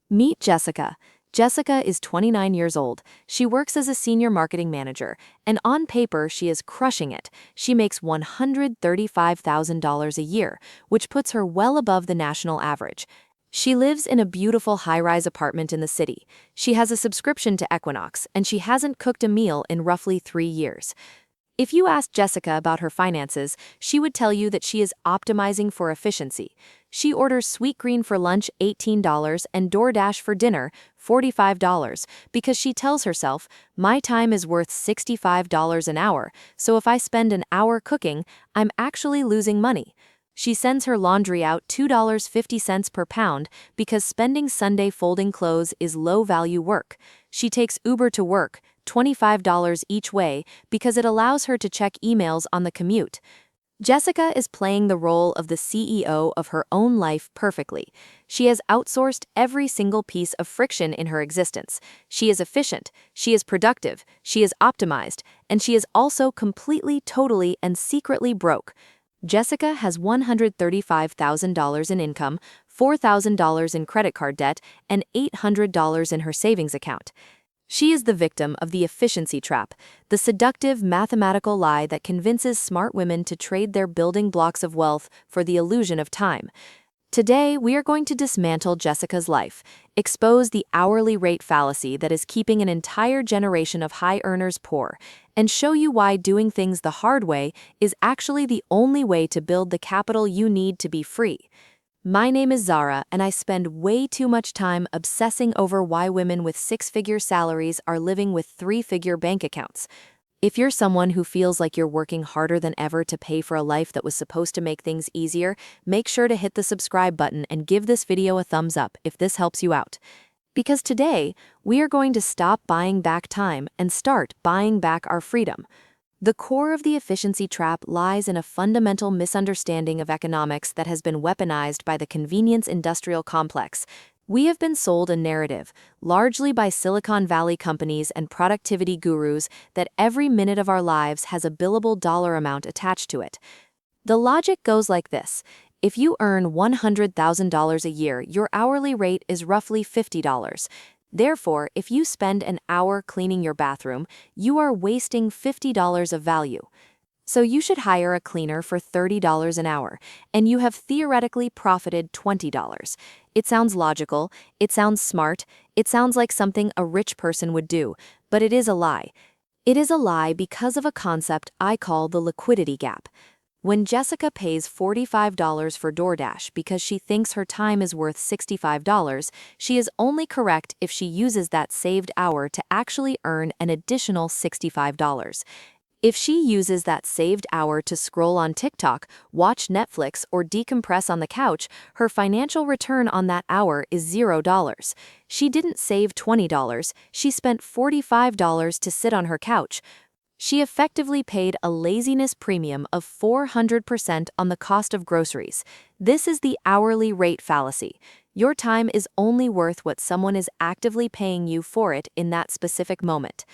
Meet Jessica. Jessica is 29 years old. She works as a senior marketing manager, and on paper, she is crushing it. She makes $135,000 a year, which puts her well above the national average. She lives in a beautiful high-rise apartment in the city. She has a subscription to Equinox, and she hasn't cooked a meal in roughly 3 years. If you asked Jessica about her finances, she would tell you that she is optimizing for efficiency. She orders Sweet Green for lunch $18 and DoorDash for dinner $45 because she tells herself, my time is worth $65 an hour, so if I spend an hour cooking, I'm actually losing money. She sends her laundry out $2.50 per pound because spending Sunday folding clothes is low-value work. She takes Uber to work, $25 each way, because it allows her to check emails on the commute. Jessica is playing the role of the CEO of her own life perfectly. She has outsourced every single piece of friction in her existence. She is efficient, she is productive, she is optimized, and she is also completely, totally, and secretly broke. Jessica has $135,000 in income, $4,000 in credit card debt, and $800 in her savings account. She is the victim of the efficiency trap, the seductive mathematical lie that convinces smart women to trade their building blocks of wealth for the illusion of time. Today, we are going to dismantle Jessica's life, expose the hourly rate fallacy that is keeping an entire generation of high earners poor, and show you why doing things the hard way is actually the only way to build the capital you need to be free. My name is Zara, and I spend way too much time obsessing over why women with six-figure salaries are living with three-figure bank accounts. If you're someone who feels like you're working harder than ever to pay for a life that was supposed to make things easier, make sure to hit the subscribe button and give this video a thumbs up if this helps you out. Because today, we are going to stop buying back time and start buying back our freedom. The core of the efficiency trap lies in a fundamental misunderstanding of economics that has been weaponized by the convenience industrial complex. We have been sold a narrative, largely by Silicon Valley companies and productivity gurus, that every minute of our lives has a billable dollar amount attached to it. The logic goes like this. If you earn $100,000 a year, your hourly rate is roughly $50. Therefore, if you spend an hour cleaning your bathroom, you are wasting $50 of value. So you should hire a cleaner for $30 an hour, and you have theoretically profited $20. It sounds logical, it sounds smart, it sounds like something a rich person would do, but it is a lie. It is a lie because of a concept I call the liquidity gap. When Jessica pays $45 for DoorDash because she thinks her time is worth $65, she is only correct if she uses that saved hour to actually earn an additional $65. If she uses that saved hour to scroll on TikTok, watch Netflix, or decompress on the couch, her financial return on that hour is $0. She didn't save $20, she spent $45 to sit on her couch. She effectively paid a laziness premium of 400% on the cost of groceries. This is the hourly rate fallacy. Your time is only worth what someone is actively paying you for it in that specific moment.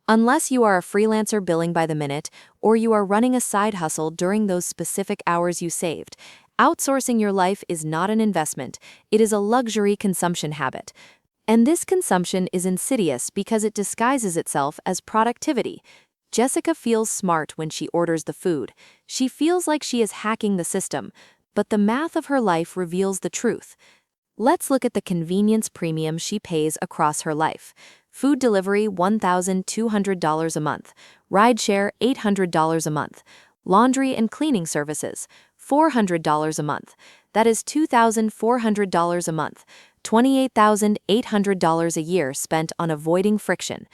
Unless you are a freelancer billing by the minute, or you are running a side hustle during those specific hours you saved, outsourcing your life is not an investment, it is a luxury consumption habit. And this consumption is insidious because it disguises itself as productivity. Jessica feels smart when she orders the food. She feels like she is hacking the system, but the math of her life reveals the truth. Let's look at the convenience premium she pays across her life. Food delivery, $1,200 a month. Rideshare, $800 a month. Laundry and cleaning services, $400 a month. That is $2,400 a month. $28,800 a year spent on avoiding friction.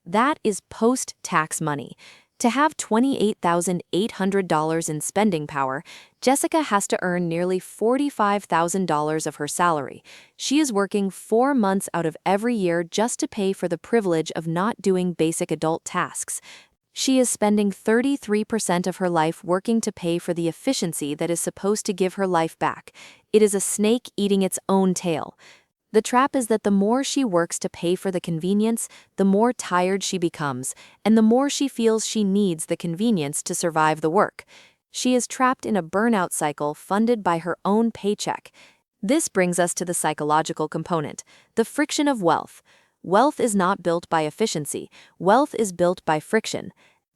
That is post-tax money. To have $28,800 in spending power, Jessica has to earn nearly $45,000 of her salary. She is working 4 months out of every year just to pay for the privilege of not doing basic adult tasks. She is spending 33% of her life working to pay for the efficiency that is supposed to give her life back. It is a snake eating its own tail. The trap is that the more she works to pay for the convenience, the more tired she becomes, and the more she feels she needs the convenience to survive the work. She is trapped in a burnout cycle funded by her own paycheck. This brings us to the psychological component, the friction of wealth. Wealth is not built by efficiency, wealth is built by friction.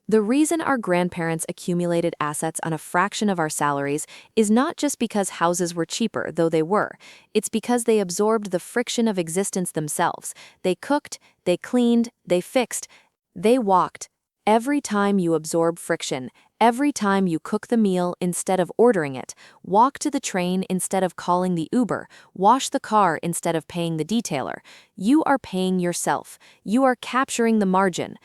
The reason our grandparents accumulated assets on a fraction of our salaries is not just because houses were cheaper, though they were. It's because they absorbed the friction of existence themselves. They cooked, they cleaned, they fixed, they walked. Every time you absorb friction, every time you cook the meal instead of ordering it, walk to the train instead of calling the Uber, wash the car instead of paying the detailer, you are paying yourself. You are capturing the margin.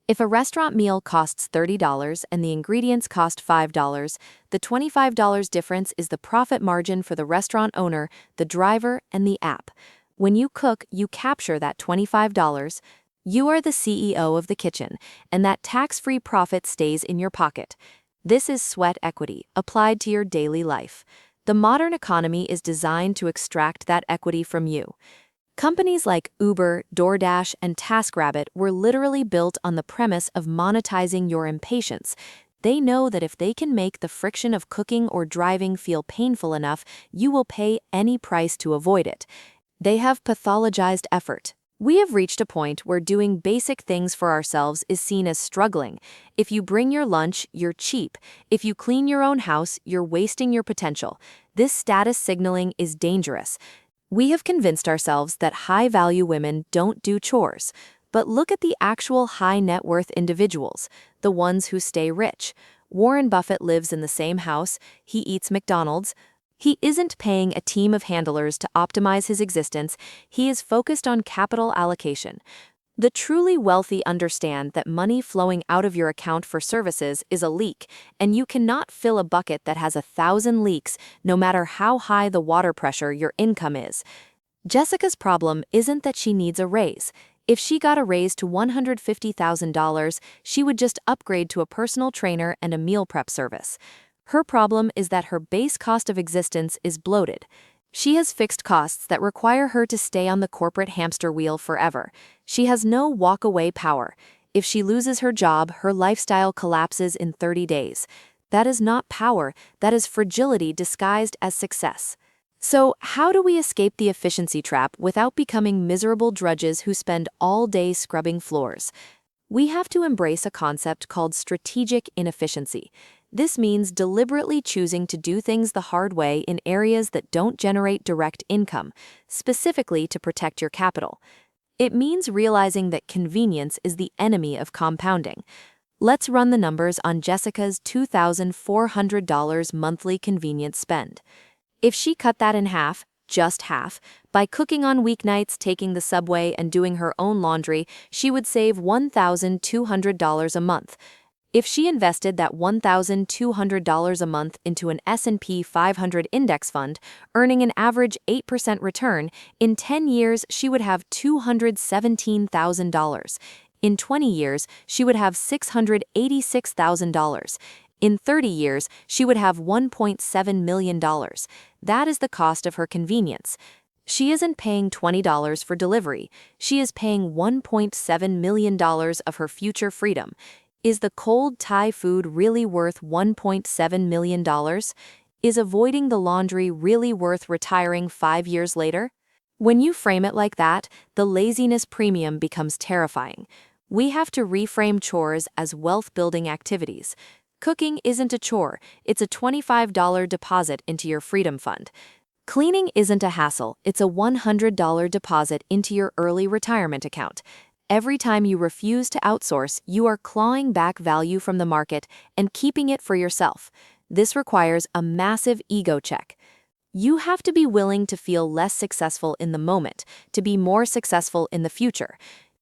If a restaurant meal costs $30 and the ingredients cost $5, the $25 difference is the profit margin for the restaurant owner, the driver, and the app. When you cook, you capture that $25. You are the CEO of the kitchen, and that tax-free profit stays in your pocket. This is sweat equity applied to your daily life. The modern economy is designed to extract that equity from you. Companies like Uber, DoorDash, and TaskRabbit were literally built on the premise of monetizing your impatience. They know that if they can make the friction of cooking or driving feel painful enough, you will pay any price to avoid it. They have pathologized effort. We have reached a point where doing basic things for ourselves is seen as struggling. If you bring your lunch, you're cheap. If you clean your own house, you're wasting your potential. This status signaling is dangerous. We have convinced ourselves that high-value women don't do chores. But look at the actual high-net-worth individuals, the ones who stay rich. Warren Buffett lives in the same house, he eats McDonald's. He isn't paying a team of handlers to optimize his existence, he is focused on capital allocation. The truly wealthy understand that money flowing out of your account for services is a leak, and you cannot fill a bucket that has 1,000 leaks, no matter how high the water pressure your income is. Jessica's problem isn't that she needs a raise. If she got a raise to $150,000, she would just upgrade to a personal trainer and a meal prep service. Her problem is that her base cost of existence is bloated. She has fixed costs that require her to stay on the corporate hamster wheel forever. She has no walk-away power. If she loses her job, her lifestyle collapses in 30 days. That is not power, that is fragility disguised as success. So, how do we escape the efficiency trap without becoming miserable drudges who spend all day scrubbing floors? We have to embrace a concept called strategic inefficiency. This means deliberately choosing to do things the hard way in areas that don't generate direct income, specifically to protect your capital. It means realizing that convenience is the enemy of compounding. Let's run the numbers on Jessica's $2,400 monthly convenience spend. If she cut that in half, just half, by cooking on weeknights, taking the subway, and doing her own laundry, she would save $1,200 a month. If she invested that $1,200 a month into an S&P 500 index fund, earning an average 8% return, in 10 years she would have $217,000. In 20 years, she would have $686,000. In 30 years, she would have $1.7 million. That is the cost of her convenience. She isn't paying $20 for delivery. She is paying $1.7 million of her future freedom. Is the cold Thai food really worth $1.7 million? Is avoiding the laundry really worth retiring 5 years later? When you frame it like that, the laziness premium becomes terrifying. We have to reframe chores as wealth-building activities. Cooking isn't a chore, it's a $25 deposit into your freedom fund. Cleaning isn't a hassle, it's a $100 deposit into your early retirement account. Every time you refuse to outsource, you are clawing back value from the market and keeping it for yourself. This requires a massive ego check. You have to be willing to feel less successful in the moment, to be more successful in the future.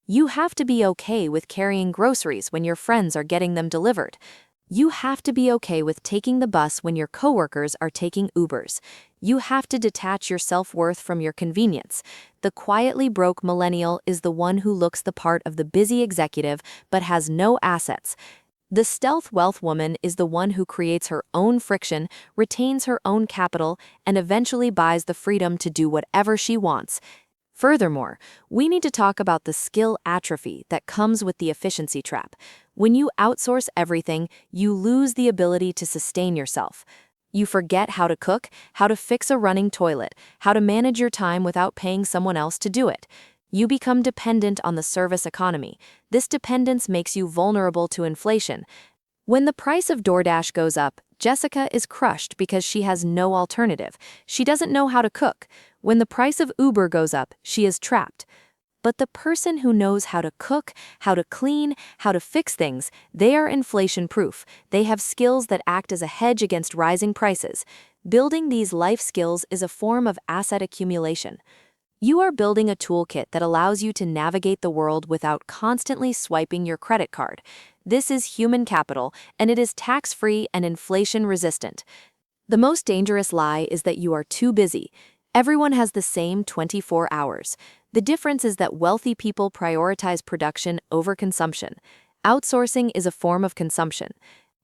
You have to be okay with carrying groceries when your friends are getting them delivered. You have to be okay with taking the bus when your coworkers are taking Ubers. You have to detach your self-worth from your convenience. The quietly broke millennial is the one who looks the part of the busy executive but has no assets. The stealth wealth woman is the one who creates her own friction, retains her own capital, and eventually buys the freedom to do whatever she wants. Furthermore, we need to talk about the skill atrophy that comes with the efficiency trap. When you outsource everything, you lose the ability to sustain yourself. You forget how to cook, how to fix a running toilet, how to manage your time without paying someone else to do it. You become dependent on the service economy. This dependence makes you vulnerable to inflation. When the price of DoorDash goes up, Jessica is crushed because she has no alternative. She doesn't know how to cook. When the price of Uber goes up, she is trapped. But the person who knows how to cook, how to clean, how to fix things, they are inflation-proof. They have skills that act as a hedge against rising prices. Building these life skills is a form of asset accumulation. You are building a toolkit that allows you to navigate the world without constantly swiping your credit card. This is human capital, and it is tax-free and inflation-resistant. The most dangerous lie is that you are too busy. Everyone has the same 24 hours. The difference is that wealthy people prioritize production over consumption. Outsourcing is a form of consumption.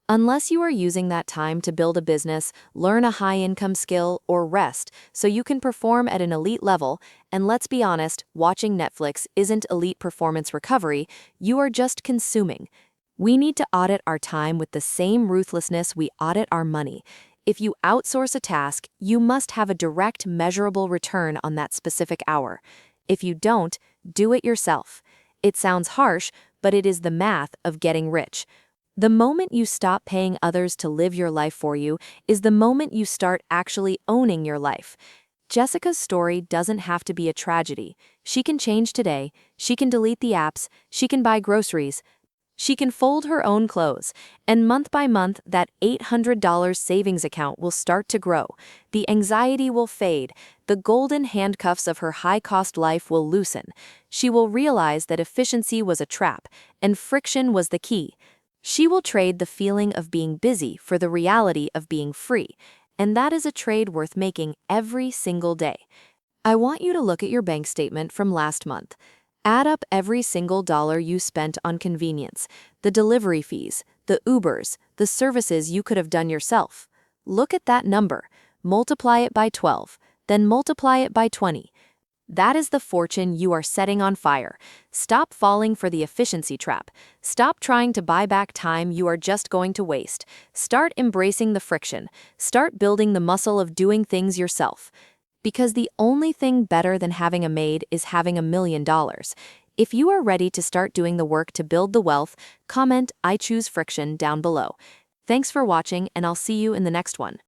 Unless you are using that time to build a business, learn a high-income skill, or rest so you can perform at an elite level, and let's be honest, watching Netflix isn't elite performance recovery, you are just consuming. We need to audit our time with the same ruthlessness we audit our money. If you outsource a task, you must have a direct, measurable return on that specific hour. If you don't, do it yourself. It sounds harsh, but it is the math of getting rich. The moment you stop paying others to live your life for you is the moment you start actually owning your life. Jessica's story doesn't have to be a tragedy. She can change today, she can delete the apps, she can buy groceries, she can fold her own clothes, and month by month, that $800 savings account will start to grow. The anxiety will fade. The golden handcuffs of her high-cost life will loosen. She will realize that efficiency was a trap, and friction was the key. She will trade the feeling of being busy for the reality of being free, and that is a trade worth making every single day. I want you to look at your bank statement from last month. Add up every single dollar you spent on convenience, the delivery fees, the Ubers, the services you could have done yourself. Look at that number, multiply it by 12, then multiply it by 20. That is the fortune you are setting on fire. Stop falling for the efficiency trap. Stop trying to buy back time you are just going to waste. Start embracing the friction. Start building the muscle of doing things yourself. Because the only thing better than having a maid is having $1 million. If you are ready to start doing the work to build the wealth, comment "I choose friction" down below. Thanks for watching, and I'll see you in the next one.